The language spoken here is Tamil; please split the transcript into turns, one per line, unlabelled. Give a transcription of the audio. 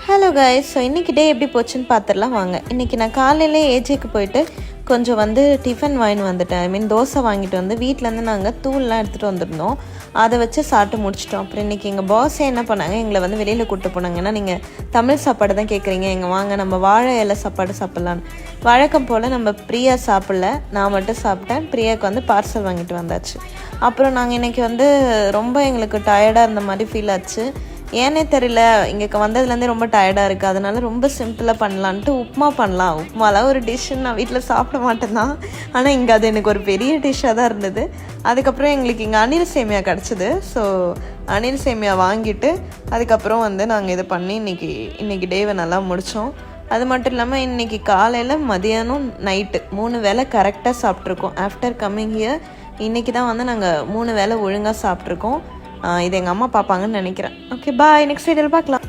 ஹலோ கைஸ், ஸோ இன்றைக்கி டே எப்படி போச்சுன்னு பார்த்துடலாம் வாங்க. இன்றைக்கி நான் காலையிலே ஏஜேக்கு போயிட்டு கொஞ்சம் டிஃபன் வாங்கிட்டு வந்துட்டேன். தோசை வாங்கிட்டு வந்து வீட்டிலேருந்து நாங்கள் தூள்லாம் எடுத்துகிட்டு வந்திருந்தோம். அதை வச்சு சாப்பிட்டு முடிச்சிட்டோம். அப்புறம் இன்றைக்கி எங்கள் பாஸே என்ன பண்ணாங்க, எங்களை வெளியில் கூப்பிட்டு போனாங்க. ஏன்னா நீங்கள் தமிழ் சாப்பாடு தான் கேட்குறீங்க, எங்கள் வாங்க நம்ம வாழை இலை சாப்பாடு சாப்பிட்லான்னு. வழக்கம் போல் நம்ம பிரியா சாப்பிடல, நான் மட்டும் சாப்பிட்டேன். பிரியாவுக்கு பார்சல் வாங்கிட்டு வந்தாச்சு. அப்புறம் நாங்கள் இன்றைக்கி ரொம்ப எங்களுக்கு டயர்டாக இருந்த மாதிரி ஃபீல் ஆச்சு. ஏன்னே தெரியல, இங்கே வந்ததுலேருந்தே ரொம்ப டயர்டாக இருக்குது. அதனால ரொம்ப சிம்பிளாக பண்ணலான்ட்டு உப்புமா பண்ணலாம். உப்புமாலாம் ஒரு டிஷ்ஷுன்னு நான் வீட்டில் சாப்பிட மாட்டேன் தான், ஆனால் இங்கே அது எனக்கு ஒரு பெரிய டிஷ்ஷாக தான் இருந்தது. அதுக்கப்புறம் எங்களுக்கு இங்கே அணில் சேமியா கிடச்சிது. ஸோ அணில் சேமியா வாங்கிட்டு அதுக்கப்புறம் நாங்கள் இதை பண்ணி இன்றைக்கி டேவை நல்லா முடித்தோம். அது மட்டும் இல்லாமல் இன்றைக்கி காலையில் மதியானம் நைட்டு 3 வேளை கரெக்டாக சாப்பிட்ருக்கோம். ஆஃப்டர் கம்மிங் ஹியர் இன்றைக்கி தான் நாங்கள் 3 வேளை ஒழுங்காக சாப்பிட்ருக்கோம். இது எங்கள் அம்மா பார்ப்பாங்கன்னு நினைக்கிறேன். ஓகே, பாய். நெக்ஸ்ட் வீடியோவில் பார்க்கலாம்.